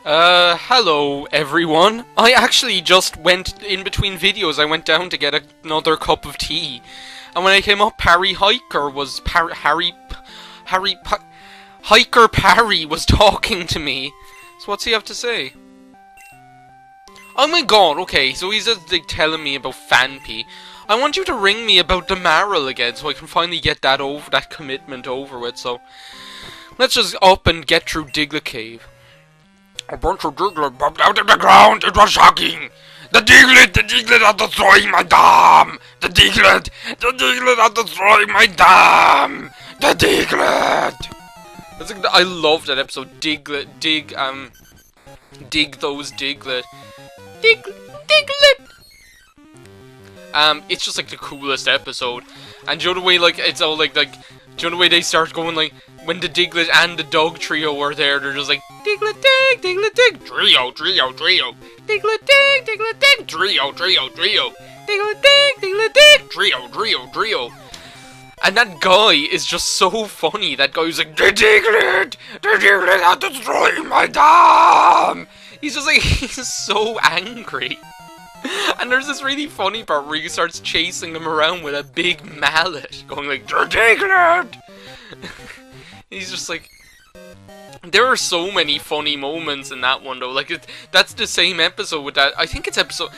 Hello everyone. I actually just went, in between videos, I went down to get another cup of tea. And when I came up, Hiker Parry was talking to me. So what's he have to say? Oh my god, okay, so he's just like, telling me about Fanpy. I want you to ring me about the Maril again so I can finally get that commitment over with, so let's just up and get through Diglett Cave. A bunch of Diglett popped out of the ground. It was shocking. The Diglett are destroying my dam. The Diglett are destroying my dam. The Diglett. I love that episode. Dig those Diglett. Diglett. It's just like the coolest episode. And do you know the way like it's all like do you know the way they start going like when the Diglett and the dog trio are there, they're just like Diglett dig, trio, Diglett dig, trio, Diglett dig, trio. And that guy is just so funny. That guy who's like, the Diglett are destroying my dam. He's just like, he's so angry. And there's this really funny part where he starts chasing them around with a big mallet, going like, the Diglett. He's just like, there are so many funny moments in that one though. Like that's the same episode with that. I think it's episode.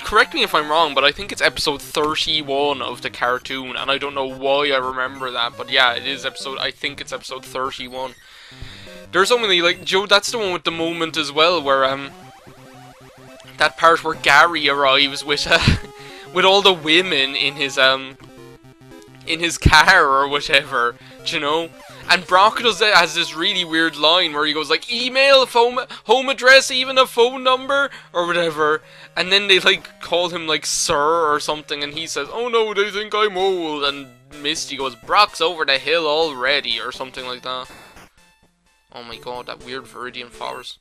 Correct me if I'm wrong, but I think it's episode 31 of the cartoon, and I don't know why I remember that, but yeah, it is episode. I think it's episode 31. There's so many like Joe. That's the one with the moment as well, where that part where Gary arrives with with all the women in his car or whatever, do you know? And Brock has this really weird line where he goes like, email, home address, even a phone number, or whatever. And then they like call him like sir or something, and he says, oh no, they think I'm old. And Misty goes, Brock's over the hill already, or something like that. Oh my god, that weird Viridian Forest.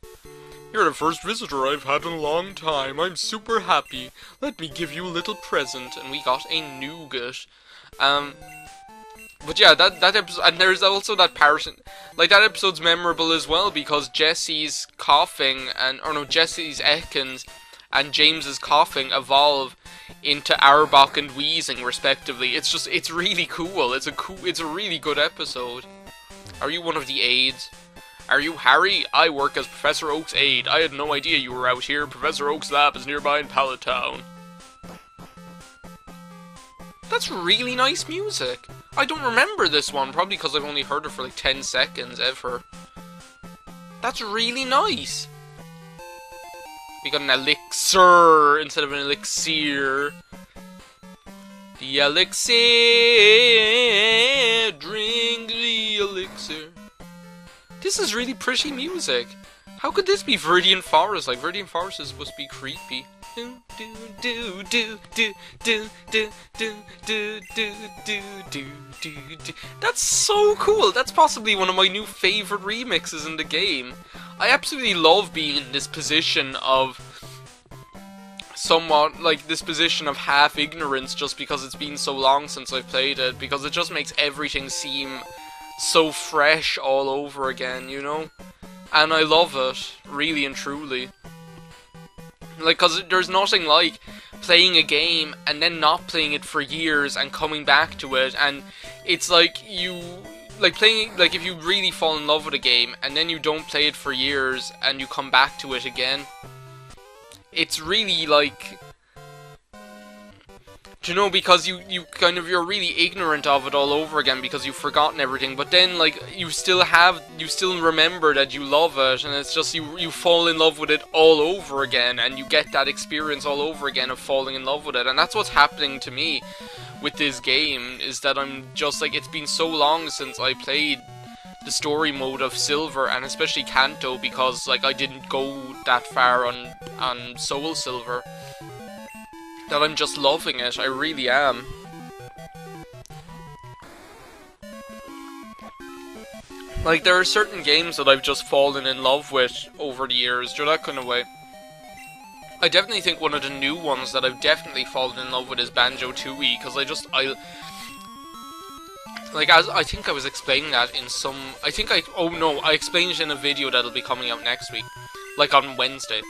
You're the first visitor I've had in a long time. I'm super happy. Let me give you a little present. And we got a nougat. But yeah, that episode, and there's also that person, like that episode's memorable as well because Jesse's coughing Jesse's Ekans and James's coughing evolve into Arbok and wheezing respectively. It's really cool. It's a really good episode. Are you one of the aides? Are you Harry? I work as Professor Oak's aide. I had no idea you were out here. Professor Oak's lab is nearby in Pallet Town. That's really nice music. I don't remember this one, probably because I've only heard it for like 10 seconds ever. That's really nice. We got an elixir instead of an elixir. The elixir, drink the elixir. This is really pretty music. How could this be Viridian Forest? Like, Viridian Forest is supposed to be creepy. That's so cool. That's possibly one of my new favorite remixes in the game. I absolutely love being in this position of somewhat like this position of half ignorance just because it's been so long since I've played it, because it just makes everything seem so fresh all over again, you know? And I love it, really and truly. Like, cause there's nothing like playing a game and then not playing it for years and coming back to it, and it's like playing, like if you really fall in love with a game and then you don't play it for years and you come back to it again, it's really like, do you know, because you're really ignorant of it all over again because you've forgotten everything, but then like you still remember that you love it, and it's just you fall in love with it all over again, and you get that experience all over again of falling in love with it. And that's what's happening to me with this game, is that I'm just like, it's been so long since I played the story mode of Silver, and especially Kanto, because like I didn't go that far on Soul Silver, that I'm just loving it. I really am. Like, there are certain games that I've just fallen in love with over the years, do that kind of way. I definitely think one of the new ones that I've definitely fallen in love with is Banjo-Tooie, because I think I was explaining that in some, I explained it in a video that'll be coming out next week. like on Wednesday.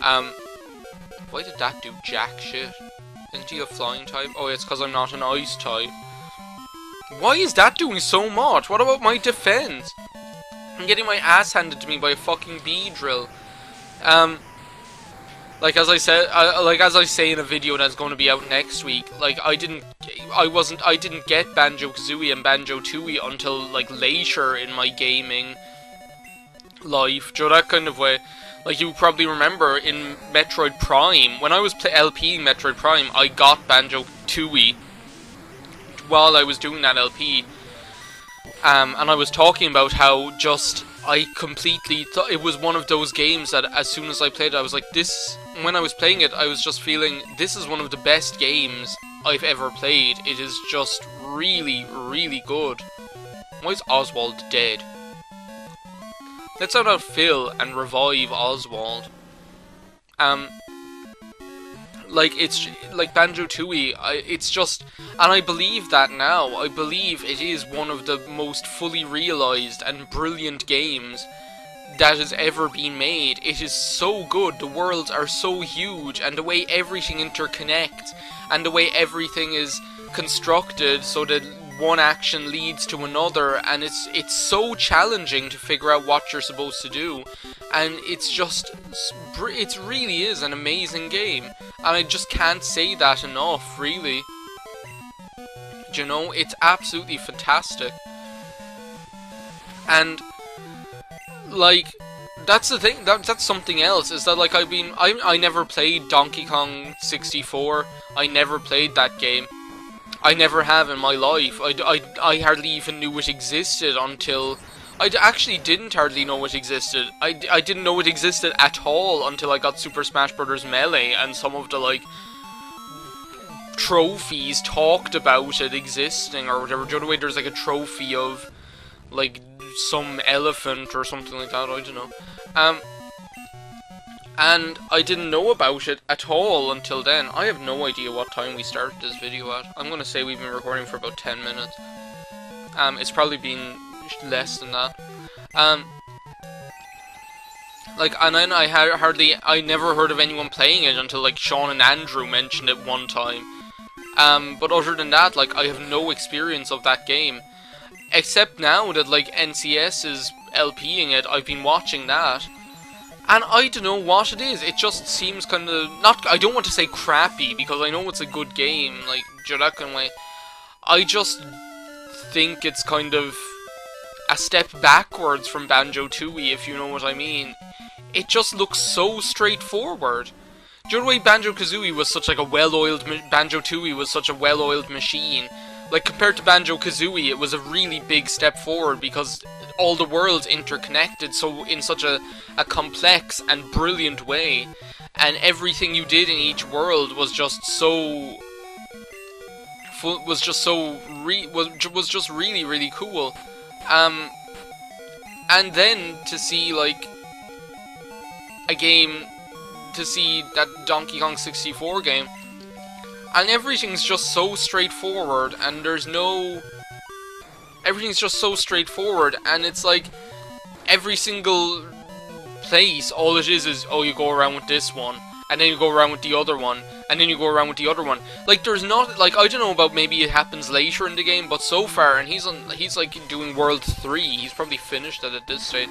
Why did that do jack shit? Isn't he a flying type? Oh, it's because I'm not an ice type. Why is that doing so much? What about my defense? I'm getting my ass handed to me by a fucking bee drill. Like as I said, as I say in a video that's going to be out next week, like I didn't get Banjo-Kazooie and Banjo-Tooie until like later in my gaming life, Joe, that kind of way. Like you probably remember in Metroid Prime, when I was LPing Metroid Prime, I got Banjo-Tooie while I was doing that LP. And I was talking about how just I completely thought it was one of those games that as soon as I played it, I was like, this. When I was playing it, I was just feeling this is one of the best games I've ever played. It is just really, really good. Why is Oswald dead? Let's out out Phil and revive Oswald. Like it's like Banjo-Tooie. It's just, and I believe that now. I believe it is one of the most fully realized and brilliant games that has ever been made. It is so good. The worlds are so huge, and the way everything interconnects, and the way everything is constructed so that one action leads to another, and it's so challenging to figure out what you're supposed to do, and it's just, it really is an amazing game, and I just can't say that enough, really. Do you know, it's absolutely fantastic. And like, that's the thing, that's something else, is that like I never played Donkey Kong 64, I never played that game. I never have in my life. I hardly even knew it existed until... I actually didn't hardly know it existed. I didn't know it existed at all until I got Super Smash Bros. Melee, and some of the, like, trophies talked about it existing or whatever. Do you know the way there's, like, a trophy of, like, some elephant or something like that? I don't know. And I didn't know about it at all until then. I have no idea what time we started this video at. I'm gonna say we've been recording for about 10 minutes. It's probably been less than that. Like, and then I never heard of anyone playing it until, like, Sean and Andrew mentioned it one time. But other than that, like, I have no experience of that game. Except now that, like, NCS is LPing it, I've been watching that. And I don't know what it is, it just seems kind of, I don't want to say crappy, because I know it's a good game, like, that kind of way. I just think it's kind of a step backwards from Banjo-Tooie, if you know what I mean. It just looks so straightforward. Do you know the way Banjo-Kazooie was such like a well-oiled, Banjo-Tooie was such a well-oiled machine? Like, compared to Banjo-Kazooie, it was a really big step forward, because all the worlds interconnected so in such a complex and brilliant way, and everything you did in each world was just so really, really cool. And then to see, like, a game, to see that Donkey Kong 64 game, and everything's just so straightforward, and everything's just so straightforward, and it's like, every single place, all it is, oh, you go around with this one, and then you go around with the other one, and then you go around with the other one. Like, there's not, like, I don't know about, maybe it happens later in the game, but so far, and he's like, doing World 3, he's probably finished it at this stage.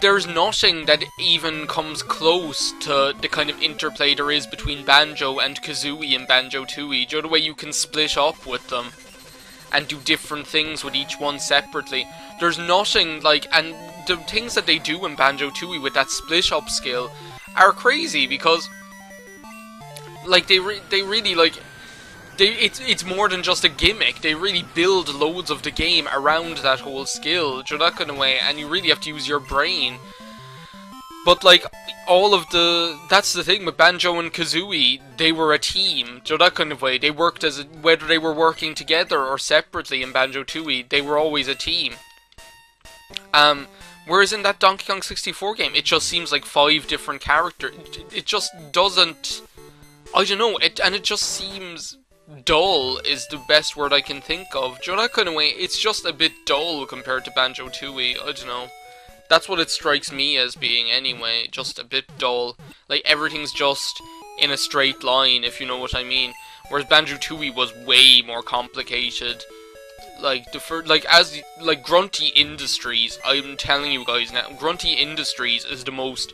There's nothing that even comes close to the kind of interplay there is between Banjo and Kazooie and Banjo-Tooie. Do you know the way you can split up with them and do different things with each one separately? There's nothing, like, and the things that they do in Banjo-Tooie with that split up skill are crazy, because, like, they really, like, it's more than just a gimmick. They really build loads of the game around that whole skill, that kind of way, and you really have to use your brain. But, like, that's the thing with Banjo and Kazooie, they were a team, that kind of way. They worked whether they were working together or separately in Banjo-Tooie, they were always a team. Whereas in that Donkey Kong 64 game, it just seems like 5 different characters. It just doesn't, I don't know, and it just seems dull is the best word I can think of. Do you know that kind of way? It's just a bit dull compared to Banjo-Tooie. I don't know. That's what it strikes me as being anyway, just a bit dull. Like, everything's just in a straight line, if you know what I mean. Whereas Banjo-Tooie was way more complicated. Like, Grunty Industries, I'm telling you guys now, Grunty Industries is the most...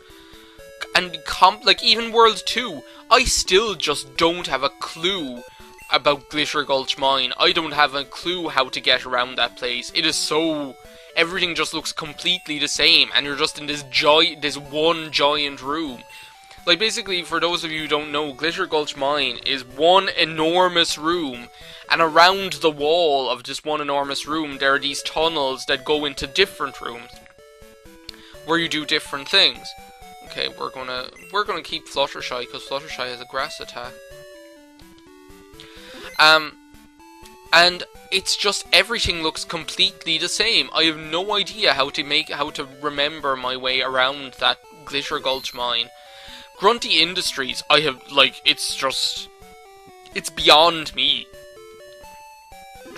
And, like, even World 2, I still just don't have a clue about Glitter Gulch Mine. I don't have a clue how to get around that place. It is so... Everything just looks completely the same, and you're just in this one giant room. Like, basically, for those of you who don't know, Glitter Gulch Mine is one enormous room, and around the wall of this one enormous room, there are these tunnels that go into different rooms, where you do different things. Okay, we're gonna keep Fluttershy, because Fluttershy has a grass attack. And it's just, everything looks completely the same. I have no idea how to remember my way around that Glitter Gulch Mine. Grunty Industries, I have, like, it's beyond me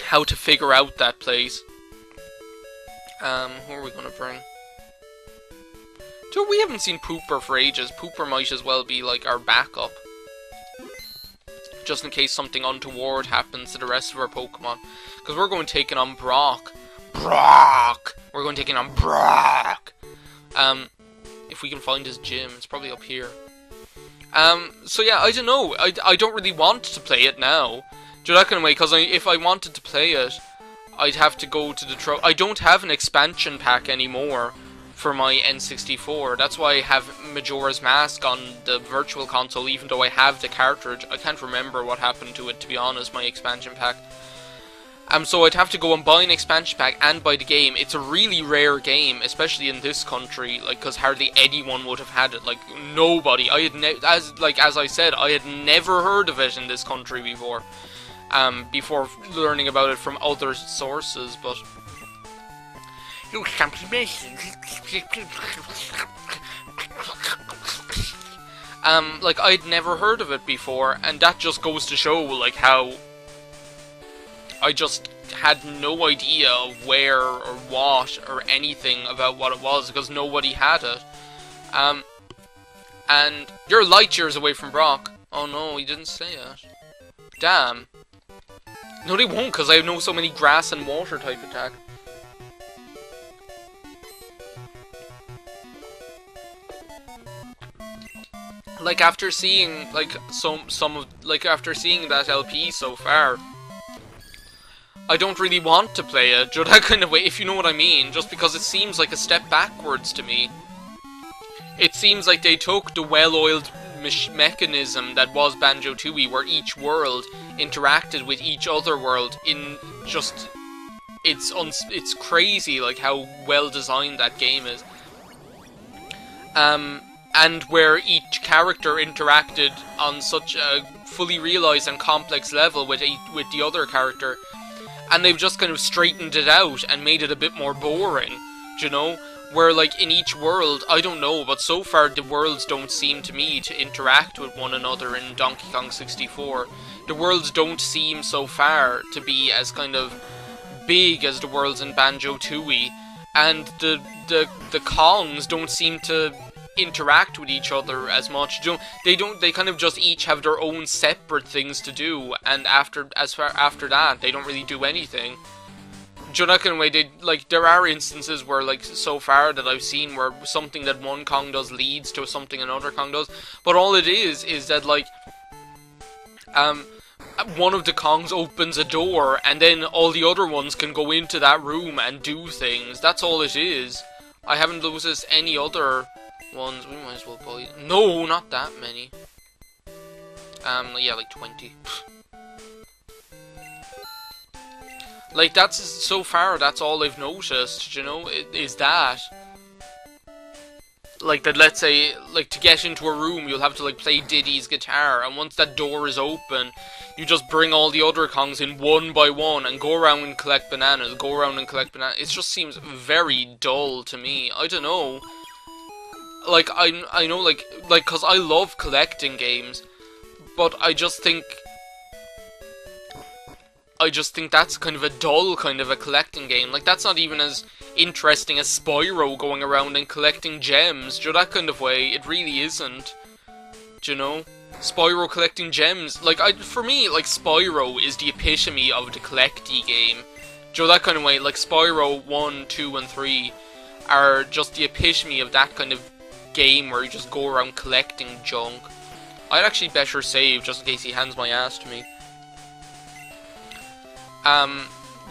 how to figure out that place. Who are we gonna bring? So we haven't seen Pooper for ages. Pooper might as well be, like, our backup. Just in case something untoward happens to the rest of our Pokemon. Because we're going taking on Brock. We're going taking on Brock! If we can find his gym, it's probably up here. So yeah, I don't know. I don't really want to play it now. Do that kind of way, because if I wanted to play it, I'd have to go to the I don't have an expansion pack anymore for my N64. That's why I have Majora's Mask on the Virtual Console, even though I have the cartridge. I can't remember what happened to it, to be honest, my expansion pack. So I'd have to go and buy an expansion pack and buy the game. It's a really rare game, especially in this country, like, because hardly anyone would have had it. Like, nobody. I had as I said, I had never heard of it in this country before. Before learning about it from other sources, but... like, I'd never heard of it before, and that just goes to show, like, how I just had no idea of where or what or anything about what it was, because nobody had it. And you're light years away from Brock. Oh no, he didn't say it. Damn. No, they won't, because I know so many grass and water type attack. Like, after seeing, like, after seeing that LP so far, I don't really want to play it, that kind of way, if you know what I mean, just because it seems like a step backwards to me. It seems like they took the well-oiled mechanism that was Banjo-Tooie, where each world interacted with each other world in just... It's crazy, like, how well designed that game is. And where each character interacted on such a fully realised and complex level with the other character, and they've just kind of straightened it out and made it a bit more boring, do you know? Where, like, in each world, I don't know, but so far the worlds don't seem to me to interact with one another in Donkey Kong 64. The worlds don't seem so far to be as kind of big as the worlds in Banjo-Tooie, and the Kongs don't seem to interact with each other as much. They kind of just each have their own separate things to do, and after that they don't really do anything. There are instances where, like, so far that I've seen, where something that one Kong does leads to something another Kong does, but all it is that, like, one of the Kongs opens a door, and then all the other ones can go into that room and do things. That's all it is. I haven't noticed any other ones. We might as well buy... No, not that many. Yeah, like 20. Like, that's, so far, that's all I've noticed, you know, is that. Like, that, let's say, like, to get into a room, you'll have to, like, play Diddy's guitar, and once that door is open, you just bring all the other Kongs in one by one, and go around and collect bananas, It just seems very dull to me. I don't know. Like, I know, like, cause I love collecting games, but I just think I just think that's kind of a dull kind of a collecting game. Like, that's not even as interesting as Spyro going around and collecting gems. Do you know, that kind of way, it really isn't. Do you know? Spyro collecting gems. Like, for me, like, Spyro is the epitome of the collecty game. Do you know, that kind of way? Like, Spyro 1, 2, and 3 are just the epitome of that kind of game where you just go around collecting junk. I'd actually better save just in case he hands my ass to me.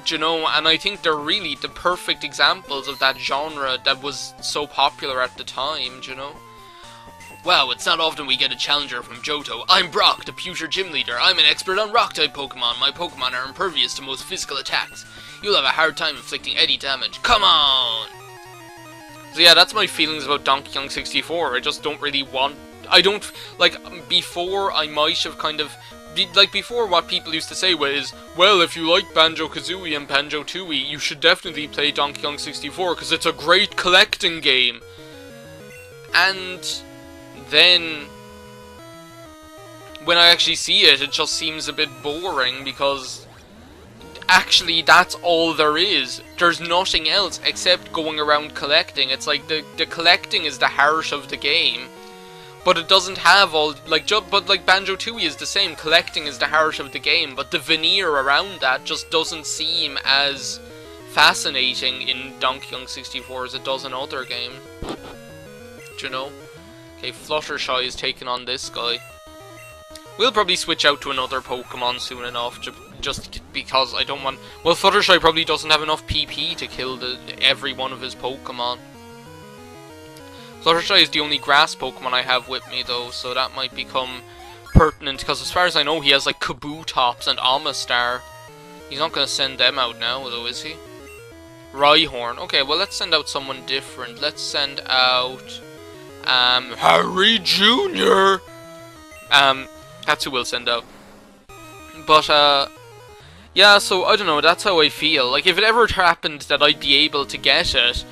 Do you know, and I think they're really the perfect examples of that genre that was so popular at the time, do you know? Wow, it's not often we get a challenger from Johto. I'm Brock, the future gym leader. I'm an expert on rock-type Pokemon. My Pokemon are impervious to most physical attacks. You'll have a hard time inflicting any damage. Come on! So yeah, that's my feelings about Donkey Kong 64. I just don't really want... I don't... Like, before I might have kind of... Like, before what people used to say was, well, if you like Banjo-Kazooie and Banjo-Tooie, you should definitely play Donkey Kong 64, because it's a great collecting game. And then, when I actually see it, it just seems a bit boring, because actually that's all there is. There's nothing else except going around collecting. It's like, the collecting is the heart of the game. But it doesn't have all, like, but like Banjo-Tooie is the same, collecting is the heart of the game, but the veneer around that just doesn't seem as fascinating in Donkey Kong 64 as it does in other games. Do you know? Okay, Fluttershy is taking on this guy. We'll probably switch out to another Pokemon soon enough, just because I don't want... Well, Fluttershy probably doesn't have enough PP to kill every one of his Pokemon. Fluttershy is the only grass Pokemon I have with me though, so that might become pertinent, because as far as I know he has like Kabutops and Amistar. He's not going to send them out now though, is he? Rhyhorn. Okay, well let's send out someone different. Let's send out Harry Jr. That's who we'll send out. But yeah, so I don't know, that's how I feel. Like, if it ever happened that I'd be able to get it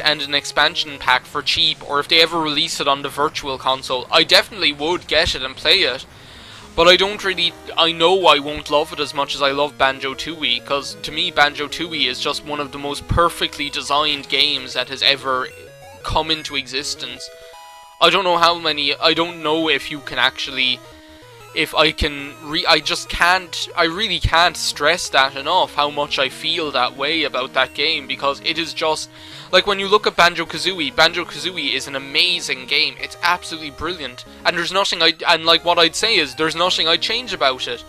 and an expansion pack for cheap, or if they ever release it on the virtual console, I definitely would get it and play it. But I know I won't love it as much as I love Banjo-Tooie, because to me Banjo-Tooie is just one of the most perfectly designed games that has ever come into existence. I don't know how many, I don't know if you can actually, I really can't stress that enough, how much I feel that way about that game, because it is just, like, when you look at Banjo-Kazooie is an amazing game. It's absolutely brilliant. And there's nothing like, what I'd say is, there's nothing I'd change about it.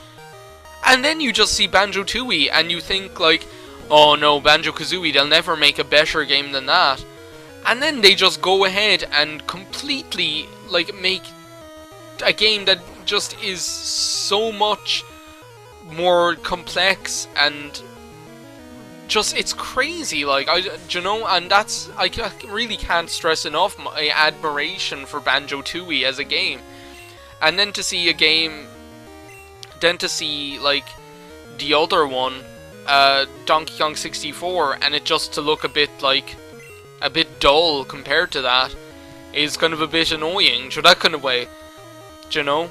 And then you just see Banjo-Tooie, and you think, like, oh no, Banjo-Kazooie, they'll never make a better game than that. And then they just go ahead and completely, like, make a game that just is so much more complex and just, it's crazy, like, you know, and that's, I really can't stress enough my admiration for Banjo-Tooie as a game. And then to see like, the other one, Donkey Kong 64, and it just to look a bit dull compared to that, is kind of a bit annoying, so that kind of way, do you know?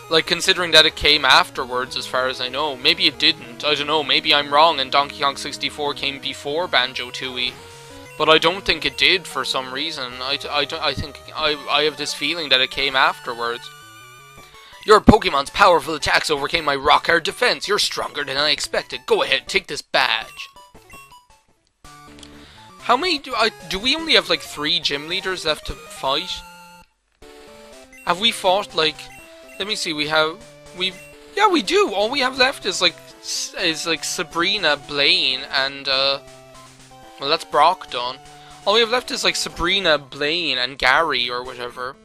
Like, considering that it came afterwards, as far as I know. Maybe it didn't, I don't know, maybe I'm wrong and Donkey Kong 64 came before Banjo-Tooie. But I don't think it did for some reason. I think I have this feeling that it came afterwards. Your Pokemon's powerful attacks overcame my rock-hard defense. You're stronger than I expected. Go ahead, take this badge. How many do we only have like 3 gym leaders left to fight? Have we fought like... Let me see, yeah, we do. All we have left is like Sabrina, Blaine, and well, that's Brock done. All we have left is like Sabrina, Blaine, and Gary or whatever.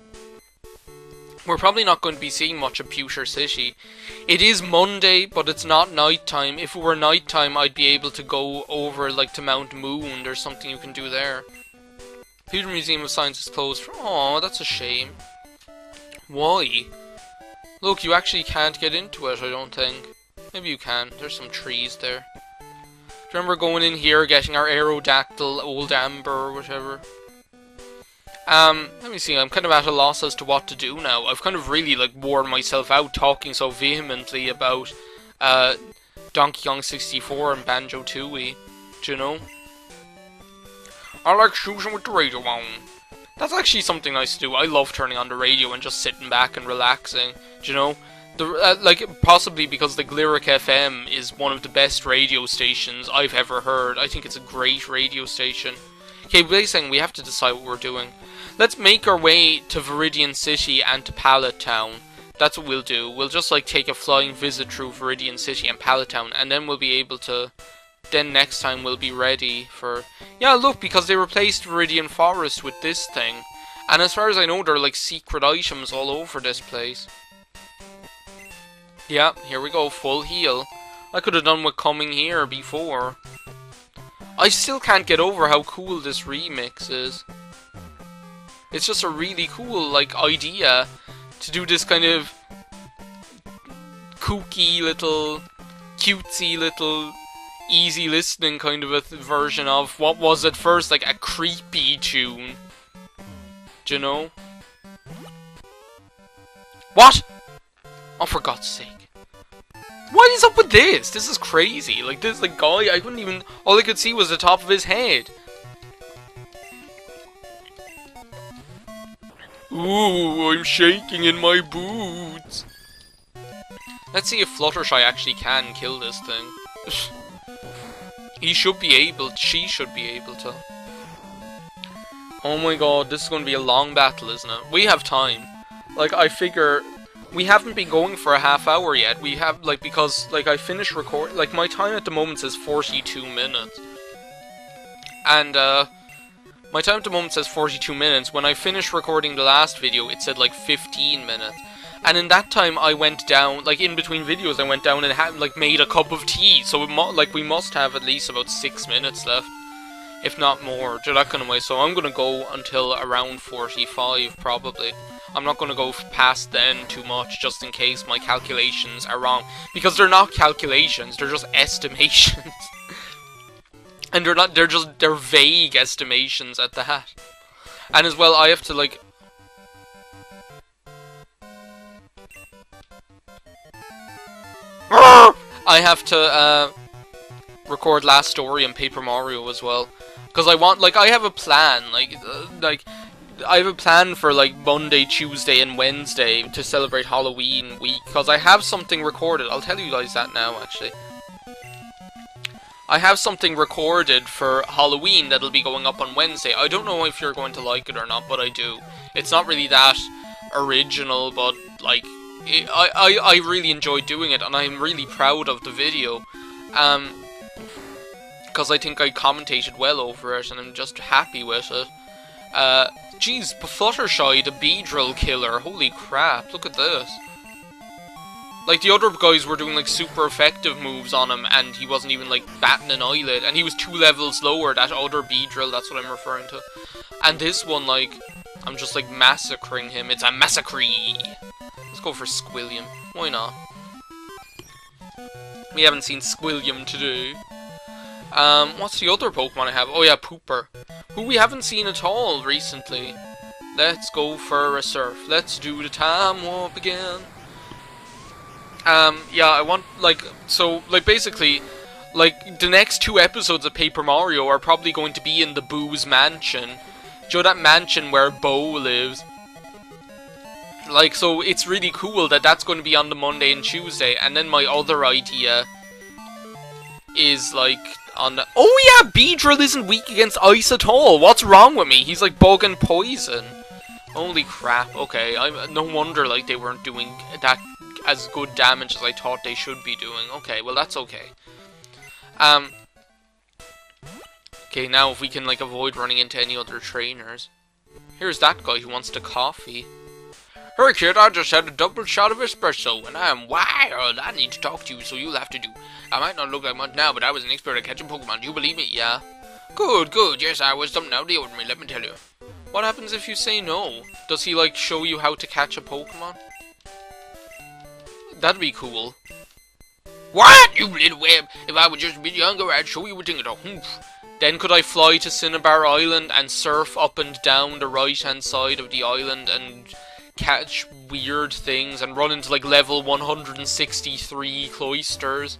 We're probably not going to be seeing much of Pewter City. It is Monday, but it's not nighttime. If it were nighttime, I'd be able to go over like to Mount Moon. There's something you can do there. Pewter Museum of Science is closed. Oh, that's a shame. Why? Look, you actually can't get into it, I don't think. Maybe you can. There's some trees there. Do you remember going in here, getting our Aerodactyl, Old Amber, or whatever? Let me see, I'm kind of at a loss as to what to do now. I've kind of really, like, worn myself out talking so vehemently about, Donkey Kong 64 and Banjo-Tooie. Do you know? I like shooting with the radio on. That's actually something nice to do. I love turning on the radio and just sitting back and relaxing. Do you know? Like, possibly because the Lyric FM is one of the best radio stations I've ever heard. I think it's a great radio station. Okay, basically, we have to decide what we're doing. Let's make our way to Viridian City and to Pallet Town. That's what we'll do. We'll just, like, take a flying visit through Viridian City and Pallet Town, and then we'll be able to... Then next time we'll be ready for... Yeah, look, because they replaced Viridian Forest with this thing. And as far as I know, there are, like, secret items all over this place. Yeah, here we go, full heal. I could have done with coming here before. I still can't get over how cool this remix is. It's just a really cool, like, idea to do this kind of kooky little, cutesy little, easy listening kind of a version of what was at first like a creepy tune. Do you know? What? Oh, for God's sake. What is up with this? This is crazy. Like, this, like, guy, I couldn't even... All I could see was the top of his head. Ooh, I'm shaking in my boots. Let's see if Fluttershy actually can kill this thing. He should be able... She should be able to. Oh my god, this is going to be a long battle, isn't it? We have time. Like, I figure... We haven't been going for a half hour yet. We have, like, because, like, I finished record... Like, my time at the moment says 42 minutes. And, my time at the moment says 42 minutes. When I finished recording the last video, it said, like, 15 minutes. And in that time, I went down... Like, in between videos, I went down and had, like, made a cup of tea. So, we must have at least about 6 minutes left. If not more. To that kind of way. So, I'm gonna go until around 45, probably. I'm not going to go past then too much, just in case my calculations are wrong. Because they're not calculations, they're just estimations. And they're vague estimations at that. And as well, I have to, like... I have to, record Last Story and Paper Mario as well. Because I want, like, I have a plan, I have a plan for, like, Monday, Tuesday, and Wednesday to celebrate Halloween week, because I have something recorded. I'll tell you guys that now, actually. I have something recorded for Halloween that'll be going up on Wednesday. I don't know if you're going to like it or not, but I do. It's not really that original, but, like, I really enjoyed doing it, and I'm really proud of the video. Because I think I commentated well over it, and I'm just happy with it. Jeez, Fluttershy, the Beedrill killer. Holy crap, look at this. Like, the other guys were doing, like, super effective moves on him, and he wasn't even, like, batting an eyelid. And he was 2 levels lower, that other Beedrill, that's what I'm referring to. And this one, like, I'm just, like, massacring him. It's a massacre. Let's go for Squilliam. Why not? We haven't seen Squilliam today. What's the other Pokemon I have? Oh yeah, Pooper. Who we haven't seen at all recently. Let's go for a surf. Let's do the time warp again. Yeah, I want, like, so, like, basically, like, the next 2 episodes of Paper Mario are probably going to be in the Boo's mansion. Do you know that mansion where Bo lives? Like, so, it's really cool that that's going to be on the Monday and Tuesday, and then my other idea is, like... Oh yeah, Beedrill isn't weak against ice at all. What's wrong with me? He's like bug and poison. Holy crap. Okay, no wonder like they weren't doing that as good damage as I thought they should be doing. Okay, well that's okay. Okay, now if we can like avoid running into any other trainers. Here's that guy who wants the coffee. Hey kid, I just had a double shot of espresso, and I am wild. I need to talk to you, so you'll have to do. I might not look like much now, but I was an expert at catching Pokemon. Do you believe me? Yeah. Good, good. Yes, I was something out of the ordinary, let me tell you. What happens if you say no? Does he, like, show you how to catch a Pokemon? That'd be cool. What, you little web? If I were just a bit younger, I'd show you a thing of the hoof. Then could I fly to Cinnabar Island and surf up and down the right-hand side of the island and catch weird things and run into like level 163 cloisters?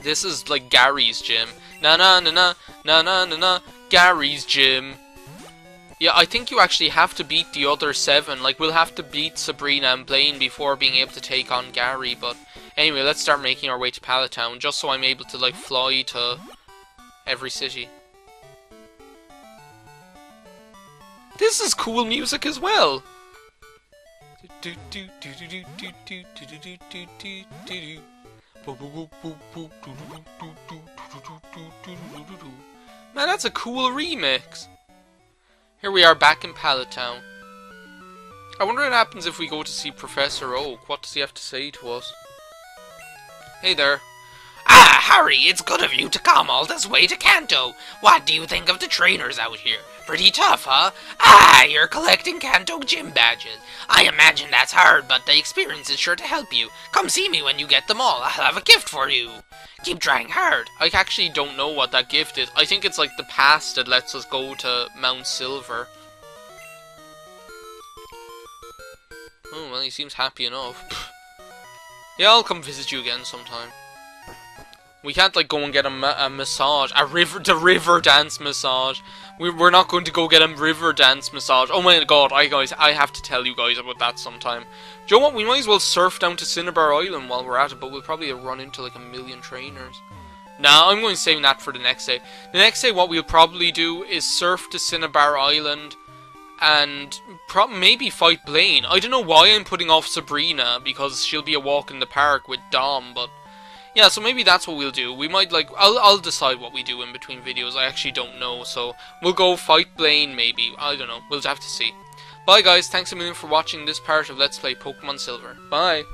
This is like Gary's gym. Na na na na na na na na. Gary's gym. Yeah, I think you actually have to beat the other 7. Like, we'll have to beat Sabrina and Blaine before being able to take on Gary. But anyway, let's start making our way to Pallet Town, just so I'm able to like fly to every city. This is cool music as well. Man, that's a cool remix. Here we are back in Pallet Town. I wonder what happens if we go to see Professor Oak. What does he have to say to us? Hey there. Ah, Harry, it's good of you to come all this way to Kanto. What do you think of the trainers out here? Pretty tough, huh? Ah, you're collecting Kanto gym badges. I imagine that's hard, but the experience is sure to help you. Come see me when you get them all. I'll have a gift for you. Keep trying hard. I actually don't know what that gift is. I think it's like the pass that lets us go to Mount Silver. Oh, well, he seems happy enough. Yeah, I'll come visit you again sometime. We can't like go and get a massage, the river dance massage. We're not going to go get a river dance massage. Oh my god, I have to tell you guys about that sometime. Do you know what? We might as well surf down to Cinnabar Island while we're at it, but we'll probably run into like a million trainers. Nah, I'm going to save that for the next day. The next day, what we'll probably do is surf to Cinnabar Island and maybe fight Blaine. I don't know why I'm putting off Sabrina, because she'll be a walk in the park with Dom, but yeah, so maybe that's what we'll do. We might like, I'll decide what we do in between videos. I actually don't know, so we'll go fight Blaine maybe. I don't know, we'll have to see. Bye guys, thanks a million for watching this part of Let's Play Pokemon Silver. Bye!